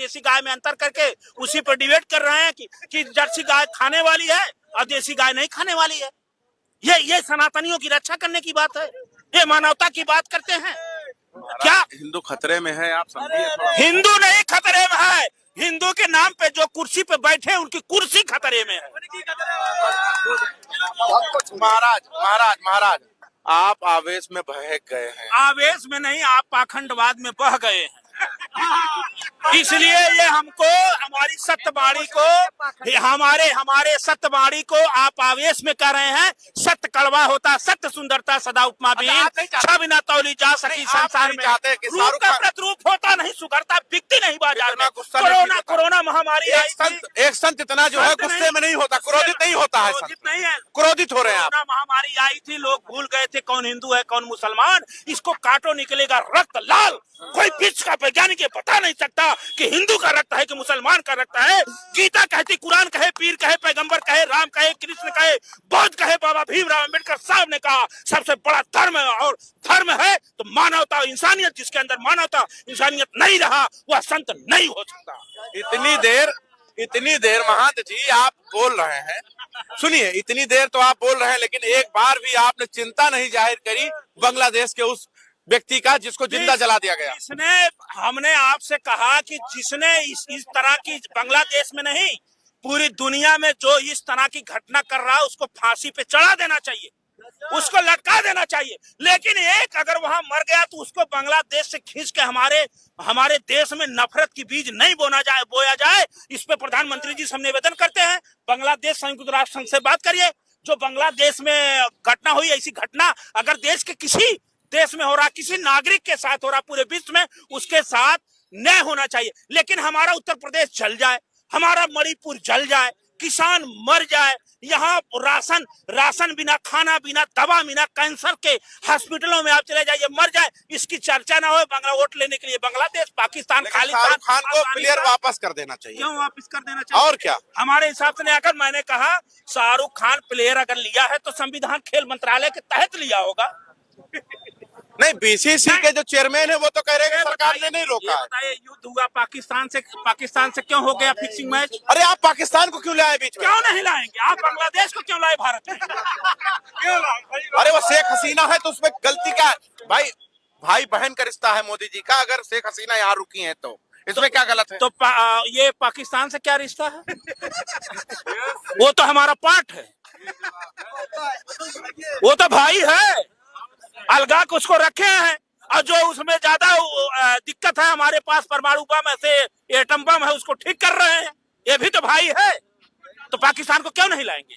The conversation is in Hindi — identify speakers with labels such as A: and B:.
A: देसी गाय में अंतर करके उसी पर डिबेट कर रहे हैं कि जर्सी गाय खाने वाली है और देसी गाय नहीं खाने वाली है। ये सनातनियों की रक्षा करने की बात है, ये मानवता की बात करते हैं क्या?
B: हिंदू खतरे में है, आप समझिए।
A: हिंदू नहीं खतरे में है, हिंदू के नाम पे जो कुर्सी पे बैठे उनकी कुर्सी खतरे में है।
B: महाराज महाराज महाराज, आप आवेश में बहक गए हैं।
A: आवेश में नहीं, आप पाखंडवाद में बह गए हैं। इसलिए ये हमको हमारी सत्यवाणी को हमारे सत्यवाणी को आप आवेश में कर रहे हैं। सत्य कड़वा होता, सत्य सुंदरता सदा उपमा बिहीन, छवि न तौली जा सकी संसार में। रूप का प्रतिरूप होता नहीं, सुघरता बिकती नहीं बाजार में। कोरोना महामारी
B: एक संत इतना जो है गुस्से में नहीं होता, क्रोधित नहीं होता है।
A: क्रोधित नहीं है,
B: क्रोधित हो रहे हैं।
A: कोरोना महामारी आई थी, लोग भूल गए थे कौन हिंदू है कौन मुसलमान। इसको काटो निकलेगा रक्त लाल। कोई विश्व का वैज्ञानिक बता नहीं सकता कि हिंदू का रक्त है कि मुसलमान का रक्त है। गीता कहती, कुरान कहे, पीर कहे, पैगंबर कहे, राम कहे, कृष्ण कहे, बौद्ध कहे, बाबा भीमराव अम्बेडकर साहब ने कहा सबसे बड़ा धर्म है। और धर्म है तो मानवता, इंसानियत। जिसके अंदर मानवता इंसानियत नहीं रहा वह संत नहीं हो सकता।
B: इतनी देर महंत जी आप बोल रहे हैं, सुनिए, इतनी देर तो आप बोल रहे हैं, लेकिन एक बार भी आपने चिंता नहीं जाहिर करी बांग्लादेश के उस व्यक्ति का जिसको जिंदा जला दिया गया।
A: हमने आपसे कहा कि जिसने इस तरह की, बांग्लादेश में नहीं पूरी दुनिया में जो इस तरह की घटना कर रहा है उसको फांसी पे चढ़ा देना चाहिए, उसको लटका देना चाहिए। लेकिन एक अगर वहां मर गया तो उसको बांग्लादेश से खींच के हमारे देश में नफरत की बीज नहीं बोया जाए। इस पे प्रधानमंत्री जी से हम निवेदन करते हैं, बांग्लादेश संयुक्त राष्ट्र संघ से बात करिए। जो बांग्लादेश में घटना हुई, ऐसी घटना अगर देश के किसी देश में हो रहा, किसी नागरिक के साथ हो रहा, पूरे विश्व में, उसके साथ न्याय होना चाहिए। लेकिन हमारा उत्तर प्रदेश जल जाए, हमारा मणिपुर जल जाए, किसान मर जाए, यहाँ राशन बिना, खाना बिना, दवा बिना, कैंसर के हॉस्पिटलों में आप चले जाइए, मर जाए, इसकी चर्चा ना हो। बांग्ला वोट लेने के लिए बांग्लादेश, पाकिस्तान,
B: शाहरुख खान को प्लेयर वापस कर देना चाहिए।
A: क्यों वापस कर देना चाहिए? और क्या हमारे हिसाब से? अगर मैंने कहा शाहरुख खान प्लेयर अगर लिया है तो संविधान खेल मंत्रालय के तहत लिया होगा।
B: नहीं, बीसीसी के जो चेयरमैन है वो तो कह रहे हैं सरकार ने नहीं रोका है।
A: बताइए, युद्ध हुआ पाकिस्तान से क्यों हो गया फिक्सिंग मैच?
B: अरे आप पाकिस्तान को क्यों लाए बीच में?
A: क्यों नहीं लाएंगे? आप बांग्लादेश को क्यों लाए भारत में? क्यों लाए?
B: अरे वो शेख हसीना है तो उसमें गलती क्या है? भाई बहन का रिश्ता है मोदी जी का। अगर शेख हसीना यहाँ रुकी है तो इसमें क्या गलत है?
A: तो ये पाकिस्तान से क्या रिश्ता है? वो तो हमारा पार्ट है, वो तो भाई है। अलगा को उसको रखे हैं, और जो उसमें ज्यादा दिक्कत है हमारे पास परमाणु बम से एटम बम है, उसको ठीक कर रहे हैं। ये भी तो भाई है, तो पाकिस्तान को क्यों नहीं लाएंगे?